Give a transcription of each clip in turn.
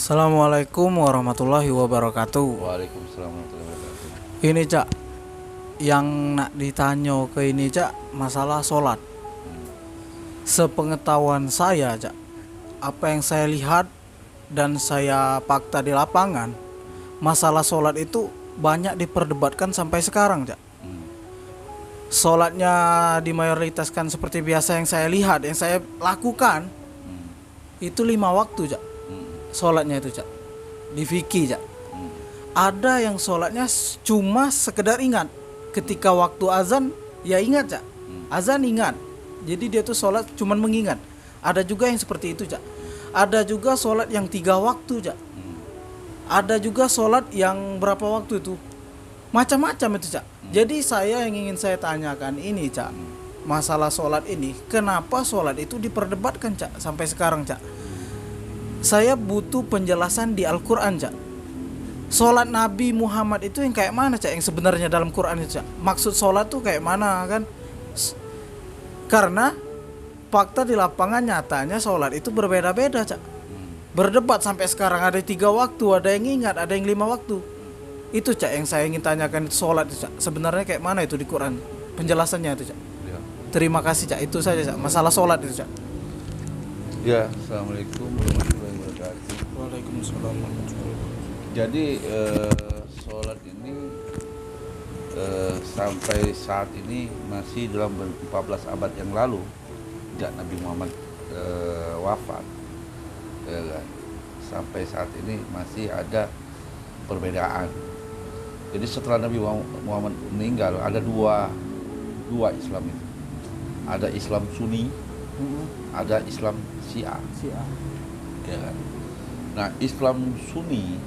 Assalamualaikum warahmatullahi wabarakatuh. Waalaikumsalam warahmatullahi wabarakatuh. Ini Cak, yang nak ditanya ke ini Cak, masalah sholat. Sepengetahuan saya Cak, apa yang saya lihat dan saya fakta di lapangan, masalah sholat itu banyak diperdebatkan sampai sekarang Cak. Sholatnya dimayoritaskan seperti biasa yang saya lihat, yang saya lakukan, itu 5 waktu Cak. Sholatnya itu Cak, di fikih Cak. Ada yang sholatnya cuma sekedar ingat ketika waktu azan, ya ingat Cak, azan ingat, jadi dia tuh sholat cuma mengingat. Ada juga yang seperti itu Cak. Ada juga sholat yang 3 waktu Cak. Ada juga sholat yang berapa waktu itu, macam-macam itu Cak. Jadi saya yang ingin saya tanyakan ini Cak, masalah sholat ini, kenapa sholat itu diperdebatkan Cak sampai sekarang Cak? Saya butuh penjelasan di Al-Quran Cak. Sholat Nabi Muhammad itu yang kayak mana Cak, yang sebenarnya dalam Quran itu Cak? Maksud sholat tuh kayak mana kan? Karena fakta di lapangan nyatanya sholat itu berbeda-beda Cak. Berdebat sampai sekarang, ada 3 waktu, ada yang ingat, ada yang 5 waktu. Itu Cak yang saya ingin tanyakan, itu sholat itu Cak, sebenarnya kayak mana itu di Quran, penjelasannya itu Cak. Terima kasih Cak, itu saja Cak, masalah sholat itu Cak. Ya, assalamualaikum warahmatullahi wabarakatuh. Waalaikumsalam warahmatullahi wabarakatuh. Jadi sholat ini sampai saat ini masih dalam 14 abad yang lalu sejak Nabi Muhammad wafat, ya kan? Sampai saat ini masih ada perbedaan. Jadi setelah Nabi Muhammad meninggal ada dua Islam itu. Ada Islam Sunni, ada Islam Syiah. Ya kan? Nah, Islam Sunni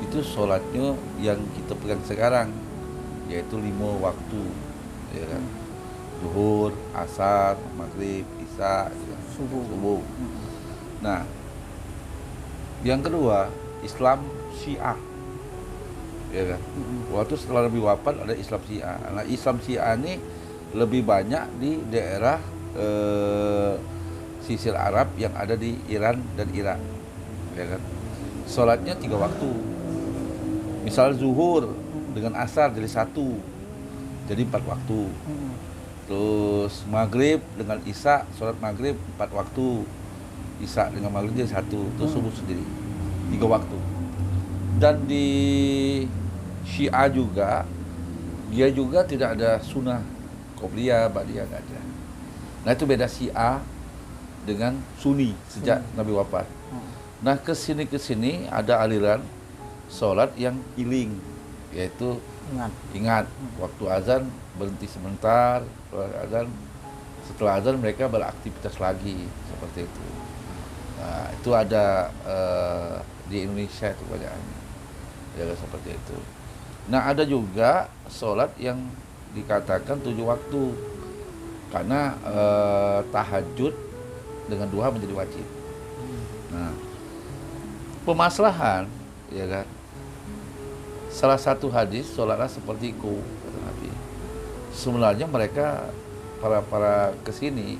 itu sholatnya yang kita pegang sekarang, yaitu 5 waktu, ya kan? Zuhur, asar, maghrib, isya, ya, subuh. Nah, yang kedua Islam Syiah, ya kan? Waktu setelah Nabi wafat ada Islam Syiah. Nah, Islam Syiah ini lebih banyak di daerah sisir Arab yang ada di Iran dan Irak, ya kan? Sholatnya 3 waktu. Misal zuhur dengan asar jadi 1, jadi 4 waktu. Terus maghrib dengan isya, sholat maghrib 4 waktu. Isya dengan maghrib jadi 1. Terus subuh sendiri 3 waktu. Dan di Syiah juga, dia juga tidak ada sunnah qobliyah, ba'diyah, nggak ada. Nah, itu beda Syiah dengan Sunni sejak Nabi wafat. Nah, kesini ada aliran sholat yang iling, yaitu ingat waktu azan berhenti sebentar, setelah azan mereka beraktivitas lagi, seperti itu. Nah, itu ada di Indonesia itu banyaknya, ya, seperti itu. Nah, ada juga sholat yang dikatakan 7 waktu, karena tahajud dengan duha menjadi wajib. Nah, pemaslahan, ya kan? Salah satu hadis, sholatlah seperti ku, kata Nabi. Sebenarnya mereka para kesini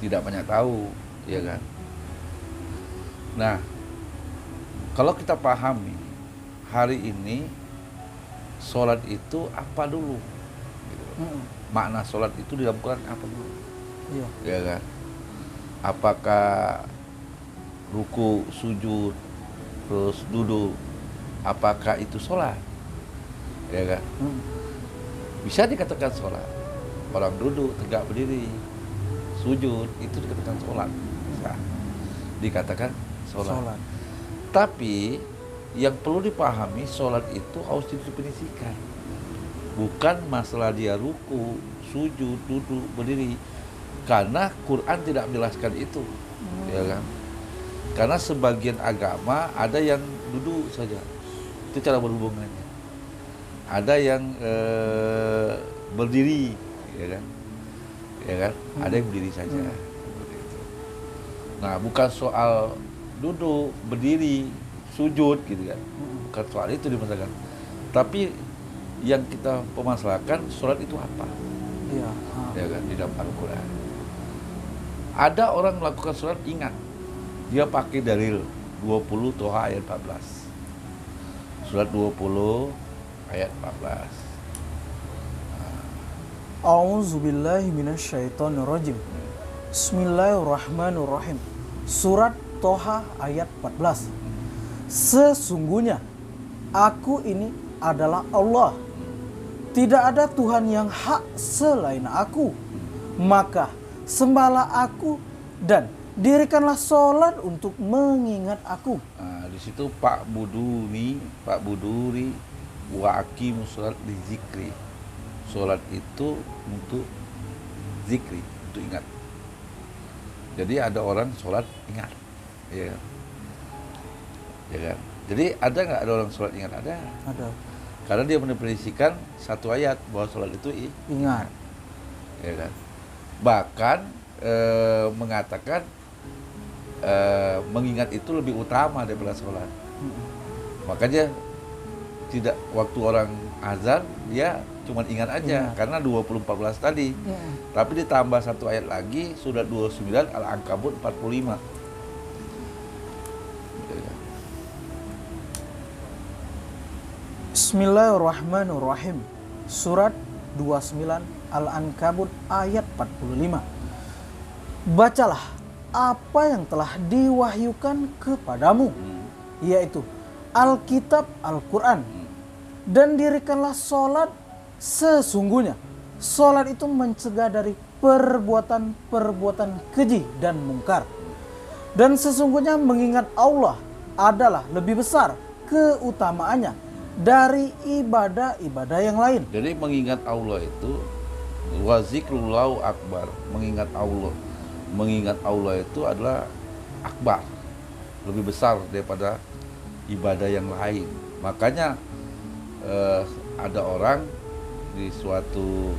tidak banyak tahu, ya kan? Nah, kalau kita pahami hari ini sholat itu apa dulu? Gitu. Makna sholat itu di dalam Quran apa dulu? Iya. Ya kan? Apakah ruku, sujud, terus duduk, apakah itu sholat? Ya kan? Bisa dikatakan sholat. Orang duduk, tegak berdiri, sujud, itu dikatakan sholat. Bisa dikatakan sholat. Tapi yang perlu dipahami, sholat itu harus didefinisikan. Bukan masalah dia ruku, sujud, duduk, berdiri. Karena Quran tidak menjelaskan itu, ya kan? Karena sebagian agama ada yang duduk saja, itu cara berhubungannya. Ada yang berdiri, ya kan? Ya kan? Ada yang berdiri saja. Nah, bukan soal duduk, berdiri, sujud, gitu kan? Bukan soal itu dimasalahkan. Tapi yang kita permasalahkan, sholat itu apa? Iya. Ya kan? Di dalam Al-Quran. Ada orang melakukan sholat ingat, dia pakai dalil, 20 Toha ayat 14. Surat 20 ayat 14. A'udzubillahi minasyaitonirrajim. Bismillahirrahmanirrahim. Surat Toha ayat 14. Sesungguhnya aku ini adalah Allah. Tidak ada Tuhan yang hak selain aku. Maka sembahlah aku dan dirikanlah sholat untuk mengingat aku. Nah, di situ Pak Buduri wa aqimus sholat di zikri. Sholat itu untuk zikri, untuk ingat. Jadi ada orang sholat ingat, ya kan? Ya kan? Jadi ada nggak ada orang sholat ingat? Ada. Ada. Karena dia mendefinisikan satu ayat bahwa sholat itu Ingat. ya kan? Bahkan mengatakan mengingat itu lebih utama daripada sholat. Makanya tidak waktu orang azan dia cuma ingat aja karena 2014 tadi. Tapi ditambah satu ayat lagi surat 29 Al-Ankabut 45. Bismillahirrahmanirrahim. Surat 29 Al-Ankabut ayat 45. Bacalah apa yang telah diwahyukan kepadamu, yaitu Alkitab Al-Quran, dan dirikanlah sholat. Sesungguhnya sholat itu mencegah dari perbuatan-perbuatan keji dan mungkar. Dan sesungguhnya mengingat Allah adalah lebih besar keutamaannya dari ibadah-ibadah yang lain. Jadi mengingat Allah itu wa zikrullahu akbar. Mengingat Allah itu adalah akbar, lebih besar daripada ibadah yang lain. Makanya ada orang di suatu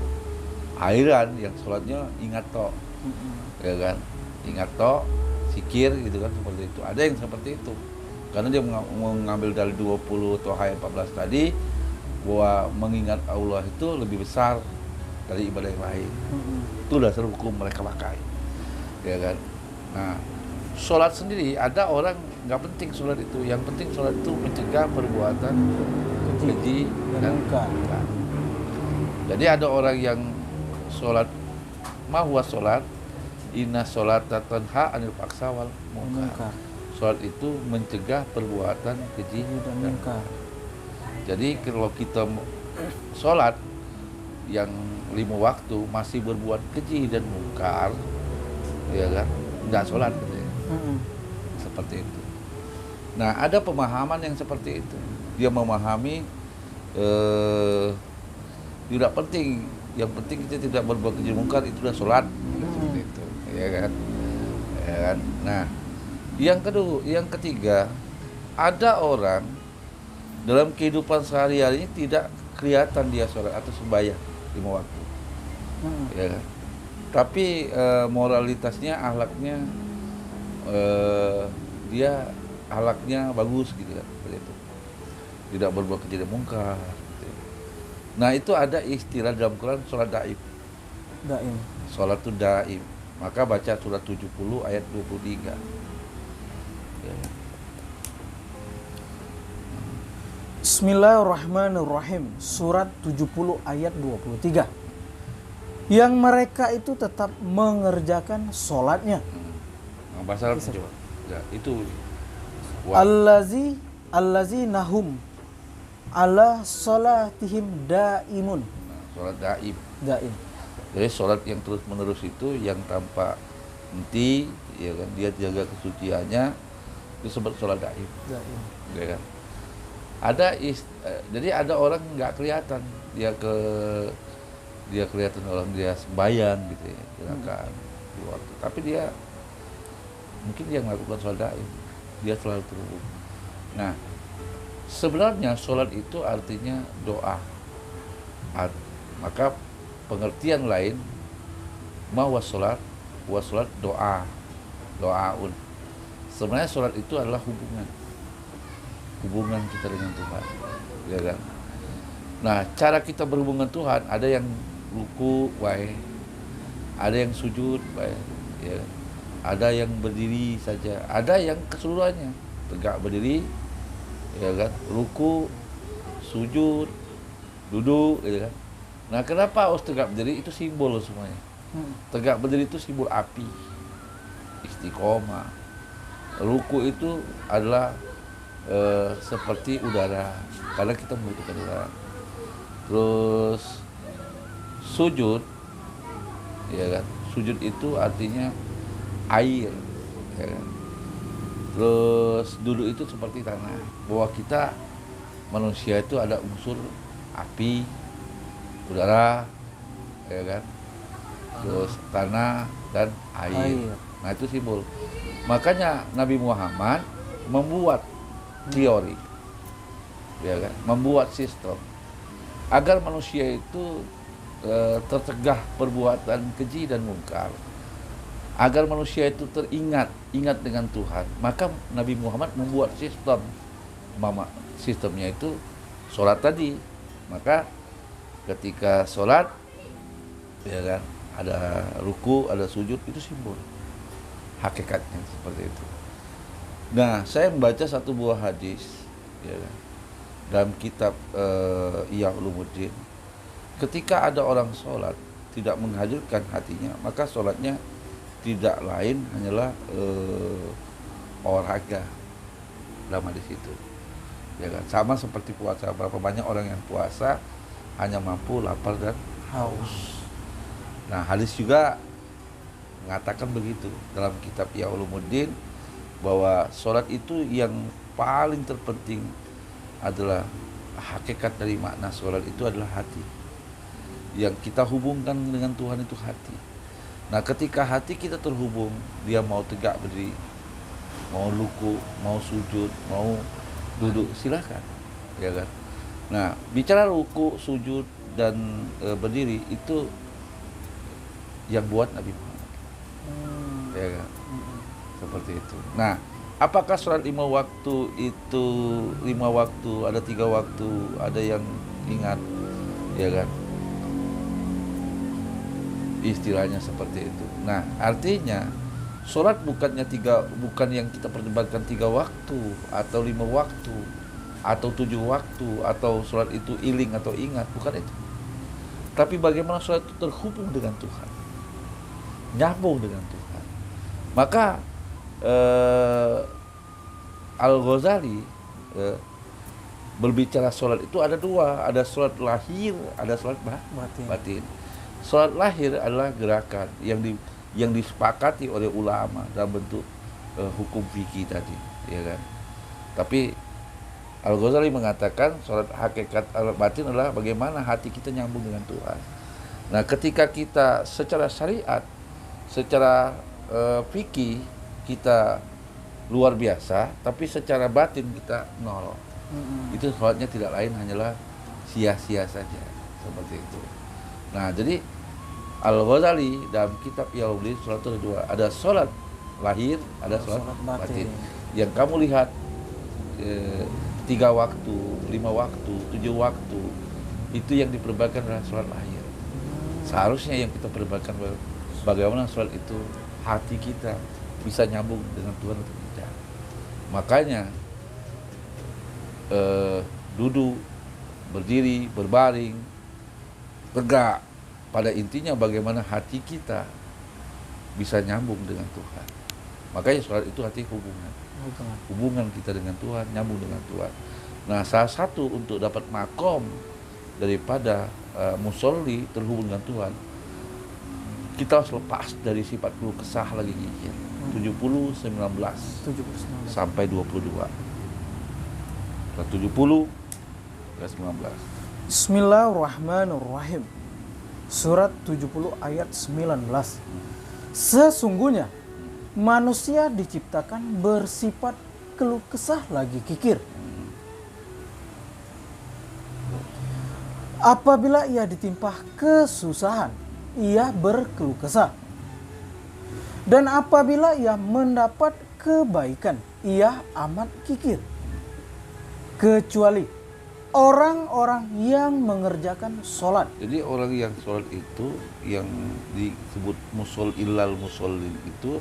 airan yang sholatnya ingat tok, ya kan? Ingat tok, zikir gitu kan, seperti itu. Ada yang seperti itu. Karena dia mengambil dari 20 Toha ayat 14 tadi bahwa mengingat Allah itu lebih besar dari ibadah yang lain. Itu dasar hukum mereka pakai, ya kan? Nah, sholat sendiri ada orang nggak penting sholat itu, yang penting sholat itu mencegah perbuatan keji dan mungkar. Jadi ada orang yang sholat mahwa sholat inna sholata tanha anil faksa wal munkar. Sholat itu mencegah perbuatan keji dan mungkar. Jadi kalau kita sholat yang 5 waktu masih berbuat keji dan mungkar, ya kan, nggak sholat gitu ya. Seperti itu. Nah, ada pemahaman yang seperti itu. Dia memahami tidak penting, yang penting kita tidak berbuat keji mungkar, itu sudah sholat. Seperti itu, ya kan? Ya kan? Nah, yang ketiga, ada orang dalam kehidupan sehari-hari ini tidak kelihatan dia sholat atau sembahyang 5 waktu, ya kan? Tapi moralitasnya, akhlaknya, dia akhlaknya bagus gitu kan, seperti itu. Tidak berbuat keji dan mungkar. Gitu. Nah, itu ada istilah dalam Quran sholat daim. Daim. Sholat itu daim. Maka baca surat 70 ayat 23. Ya. Bismillahirrahmanirrahim. Surat 70 ayat 23. Yang mereka itu tetap mengerjakan sholatnya. Nah, bahasa Arab coba. Ya, itu Allazi nahum ala sholatihim daimun. Nah, sholat daim. Daim. Jadi sholat yang terus menerus itu yang tanpa henti, ya kan, dia jaga kesuciannya, itu disebut sholat daim. Daim. Ya kan? Jadi ada orang nggak kelihatan dia kelihatan orang dia sembahyang gitu ya, silakan di waktu. Tapi dia mungkin dia melakukan sholat daim, dia selalu terhubung. Nah, sebenarnya sholat itu artinya doa. Maka pengertian lain wa sholat doaun. Sebenarnya sholat itu adalah hubungan kita dengan Tuhan, ya kan? Nah, cara kita berhubungan Tuhan, ada yang ruku baik, ada yang sujud baik, ya, ada yang berdiri saja, ada yang keseluruhannya. tegak berdiri, ya kan, ruku, sujud, duduk, gitu kan. Nah, kenapa harus tegak berdiri? Itu simbol semuanya. Tegak berdiri itu simbol api, istiqomah. Ruku itu adalah seperti udara, karena kita membutuhkan udara. Terus sujud, ya kan, sujud itu artinya air, ya kan. Terus duduk itu seperti tanah, bahwa kita manusia itu ada unsur api, udara, ya kan, terus tanah dan air. Nah, itu simbol. Makanya Nabi Muhammad membuat teori, ya kan, membuat sistem agar manusia itu tercegah perbuatan keji dan mungkar, agar manusia itu ingat dengan Tuhan. Maka Nabi Muhammad membuat sistemnya itu sholat tadi. Maka ketika sholat, ya kan, ada ruku, ada sujud, itu simbol hakikatnya seperti itu. Nah, saya membaca satu buah hadis, ya kan, dalam kitab Ihya Ulumuddin. Ketika ada orang sholat tidak menghadirkan hatinya, maka sholatnya tidak lain hanyalah olahraga dalam hadis itu, ya kan. Sama seperti puasa, berapa banyak orang yang puasa hanya mampu lapar dan haus. Nah, hadis juga mengatakan begitu dalam kitab Ihya Ulumuddin, bahwa sholat itu yang paling terpenting adalah hakikat dari makna sholat itu adalah hati. Yang kita hubungkan dengan Tuhan itu hati. Nah, ketika hati kita terhubung, dia mau tegak berdiri, mau ruku, mau sujud, mau duduk, silakan, ya kan. Nah, bicara ruku, sujud dan berdiri itu yang buat Nabi Muhammad, ya kan, seperti itu. Nah, apakah sholat 5 waktu itu 5 waktu, ada 3 waktu, ada yang ingat, ya kan, istilahnya seperti itu. Nah, artinya sholat bukan yang kita perdebatkan 3 waktu atau 5 waktu atau 7 waktu, atau sholat itu iling atau ingat, bukan itu. Tapi bagaimana sholat itu terhubung dengan Tuhan, nyambung dengan Tuhan. Maka Al-Ghazali berbicara sholat itu ada 2, ada sholat lahir, ada sholat batin. Sholat lahir adalah gerakan yang disepakati oleh ulama dalam bentuk hukum fikih tadi, ya kan. Tapi Al-Ghazali mengatakan sholat hakikat batin adalah bagaimana hati kita nyambung dengan Tuhan. Nah, ketika kita secara syariat, secara fikih kita luar biasa, tapi secara batin kita nol. Itu sholatnya tidak lain hanyalah sia-sia saja, seperti itu. Nah, jadi Al-Ghazali dalam kitab Ihya Ulumuddin, sholat itu ada 2, ada sholat lahir, ada sholat batin. Yang kamu lihat 3 waktu, 5 waktu, 7 waktu, itu yang diperdebatkan adalah sholat lahir. Seharusnya yang kita perdebatkan bagaimana sholat itu hati kita bisa nyambung dengan Tuhan atau tidak. Makanya duduk, berdiri, berbaring, tegak, pada intinya bagaimana hati kita bisa nyambung dengan Tuhan. Makanya sholat itu hati hubungan kita dengan Tuhan, nyambung dengan Tuhan. Nah, salah satu untuk dapat makom daripada musolli terhubung dengan Tuhan, kita harus lepas dari sifat keluh kesah lagi gigit. 70 19 sampai 22. 70 ke 19. Bismillahirrahmanirrahim. Surat 70 ayat 19. Sesungguhnya manusia diciptakan bersifat keluh kesah lagi kikir. Apabila ia ditimpa kesusahan, ia berkeluh kesah. Dan apabila ia mendapat kebaikan, ia amat kikir. Kecuali orang-orang yang mengerjakan sholat. Jadi orang yang sholat itu, yang disebut musallin itu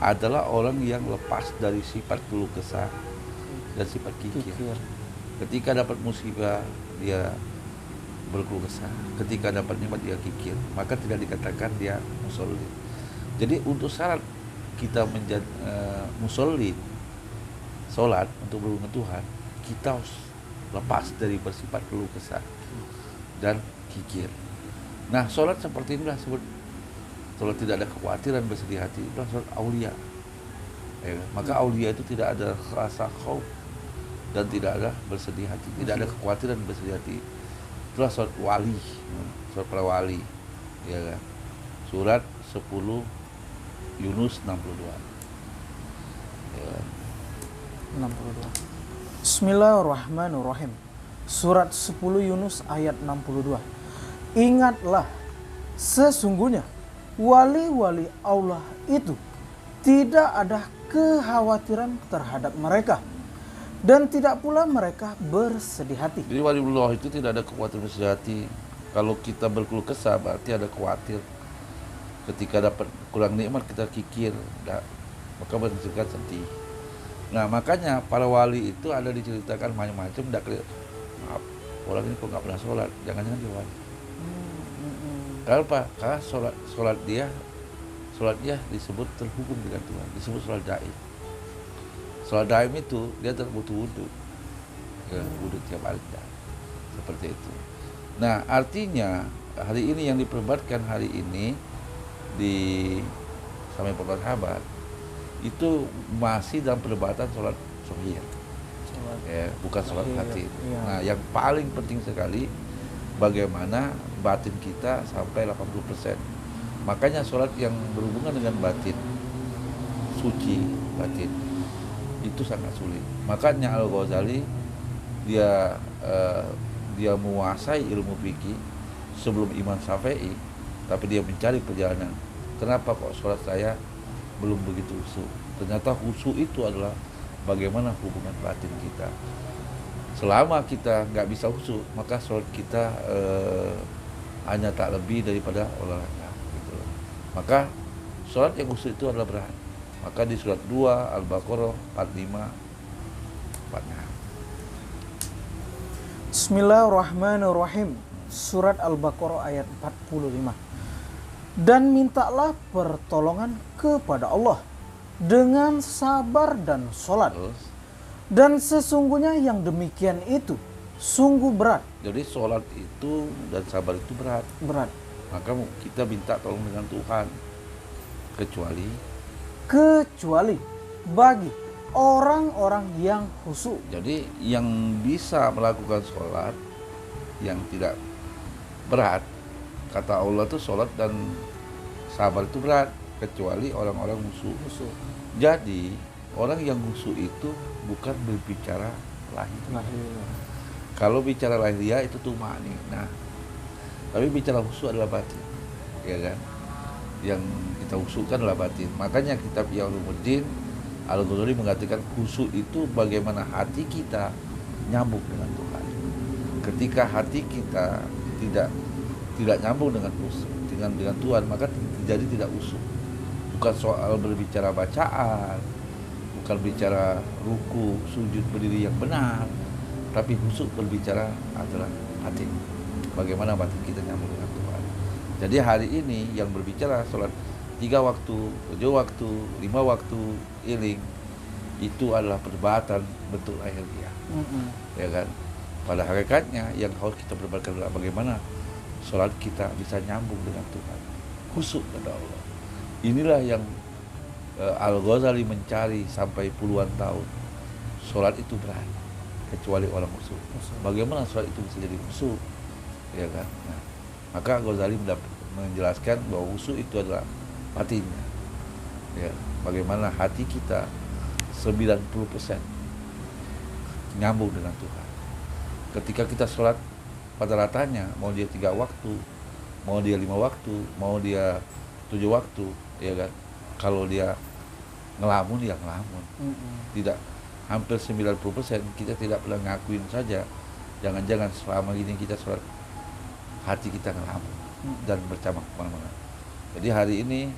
adalah orang yang lepas dari sifat keluh kesah dan sifat kikir. Kikir. Ketika dapat musibah dia berkeluh kesah, ketika dapat nikmat dia kikir, maka tidak dikatakan dia musolli. Jadi untuk syarat kita menjadi musolli, sholat untuk berhubungan Tuhan, kita harus lepas dari bersifat keluh kesah dan kikir. Nah, sholat seperti inilah sebut sholat tidak ada kekhawatiran, bersedih hati, itulah sholat aulia. Ya, maka aulia itu tidak ada rasa khauf dan tidak ada bersedih hati, tidak ada kekhawatiran bersedih hati. Itulah surat wali, surat para wali, ya kan? Surat 10 Yunus 62. Ya kan? 62. Bismillahirrahmanirrahim. Surat 10 Yunus ayat 62. Ingatlah, sesungguhnya wali-wali Allah itu tidak ada kekhawatiran terhadap mereka, dan tidak pula mereka bersedih hati. Jadi waliullah itu tidak ada kekhawatiran bersedih hati. Kalau kita berkeluh kesah berarti ada khawatir. Ketika dapat kurang nikmat kita kikir, maka menghasilkan sedih. Nah, makanya para wali itu ada diceritakan macam-macam. Maaf, orang ini kok nggak pernah sholat, jangan-jangan dia wali. Karena apa? Karena sholat dia disebut terhubung dengan Tuhan, disebut sholat daim. Sholat daim itu dia terbutuh wudhu, ya, wudhu tiap hari, seperti itu. Nah, artinya hari ini yang diperdebatkan hari ini di sampai para sahabat itu masih dalam perdebatan sholat zuhur, ya, bukan sholat hati. Iya. Nah, yang paling penting sekali bagaimana batin kita sampai 80%. Makanya sholat yang berhubungan dengan batin, suci batin, itu sangat sulit. Makanya Al-Ghazali dia menguasai ilmu fikih sebelum Imam Syafi'i, tapi dia mencari perjalanan. Kenapa kok sholat saya belum begitu khusyuk? Ternyata khusyuk itu adalah bagaimana hubungan batin kita. Selama kita nggak bisa khusyuk, maka sholat kita hanya tak lebih daripada olahraga. Gitu. Maka sholat yang khusyuk itu adalah berat. Maka di surat 2 Al-Baqarah 45 46. Bismillahirrahmanirrahim. Surat Al-Baqarah ayat 45. Dan mintalah pertolongan kepada Allah dengan sabar dan sholat. Terus, Dan sesungguhnya yang demikian itu sungguh berat. jadi sholat itu dan sabar itu berat. Berat. Maka kita minta tolong dengan Tuhan. Kecuali bagi orang-orang yang khusyuk. Jadi yang bisa melakukan sholat yang tidak berat, kata Allah tuh sholat dan sabar itu berat, kecuali orang-orang khusyuk. Jadi orang yang khusyuk itu bukan berbicara lahir. Kalau bicara lahiriah itu tuh ma'ni. Nah, tapi bicara khusyuk adalah batin, ya kan? Yang kita khusyukkan adalah batin. Makanya kitab Ulumuddin Al-Ghazali mengatakan khusyuk itu bagaimana hati kita nyambung dengan Tuhan. Ketika hati kita tidak nyambung dengan Tuhan, maka jadi tidak khusyuk. Bukan soal berbicara bacaan, bukan bicara ruku, sujud, berdiri yang benar, tapi khusyuk berbicara adalah hati. Bagaimana batin kita nyambung dengan Tuhan. Jadi hari ini yang berbicara sholat 3 waktu, 7 waktu, 5 waktu, iling, itu adalah perdebatan bentuk lahiriah. Ya kan? Pada hakikatnya yang harus kita perdebatkan adalah bagaimana sholat kita bisa nyambung dengan Tuhan, khusyuk kepada Allah. Inilah yang Al-Ghazali mencari sampai puluhan tahun. Sholat itu berat, kecuali orang khusyuk. Bagaimana sholat itu bisa jadi khusyuk? Ya kan? Nah, maka Ghazali menjelaskan bahwa khusyuk itu adalah batinnya. Ya, bagaimana hati kita 90% nyambung dengan Tuhan. Ketika kita sholat pada ratanya, mau dia 3 waktu, mau dia 5 waktu, mau dia 7 waktu, ya kan? Kalau dia ngelamun, ya ngelamun. Tidak, hampir 90% kita tidak pernah ngakuin saja. Jangan-jangan selama ini kita sholat, hati kita ngelamun dan bercabang kemana-mana. Jadi hari ini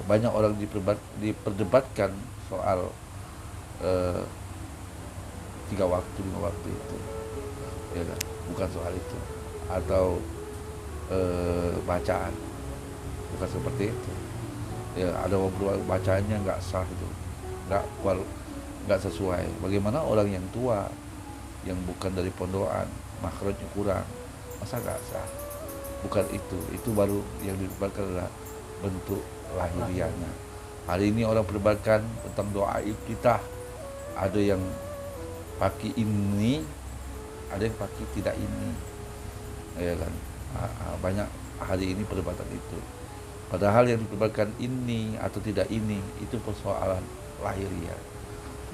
banyak orang diperdebatkan soal 3 waktu 5 waktu itu, ya kan? Bukan soal itu. Atau bacaan, bukan seperti itu. Ya ada beberapa bacaannya nggak sah itu, nggak sesuai. Bagaimana orang yang tua yang bukan dari pondokan, makhrajnya kurang, masa nggak sah? Bukan itu baru yang diperdebatkan adalah bentuk lahiriahnya. Hari ini orang perdebatkan tentang doa kita, ada yang pakai ini, ada yang pakai tidak ini, ya kan? Banyak hari ini perdebatan itu. Padahal yang diperdebatkan ini atau tidak ini itu persoalan lahiriah,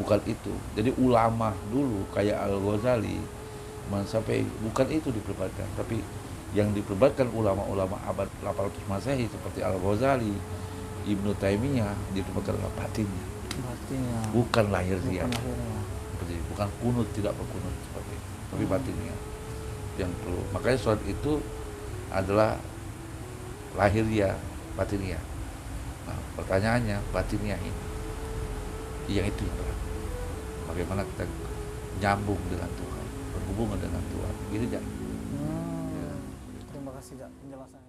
bukan itu. Jadi ulama dulu kayak Al-Ghazali sampai bukan itu diperdebatkan, tapi yang diperdebatkan ulama-ulama abad 800 Masehi seperti Al-Ghazali, Ibnu Taimiyah, diperdebatkan adalah batinnya, bukan lahiriah. Bukan kunut, tidak berkunut seperti itu, tapi batinnya yang perlu. Makanya sholat itu adalah lahiriah, batiniah. Nah, pertanyaannya batiniah ini, yang itu yang berat. Bagaimana kita nyambung dengan Tuhan, berhubungan dengan Tuhan, gitu ya. Terima kasih, Jak, penjelasannya.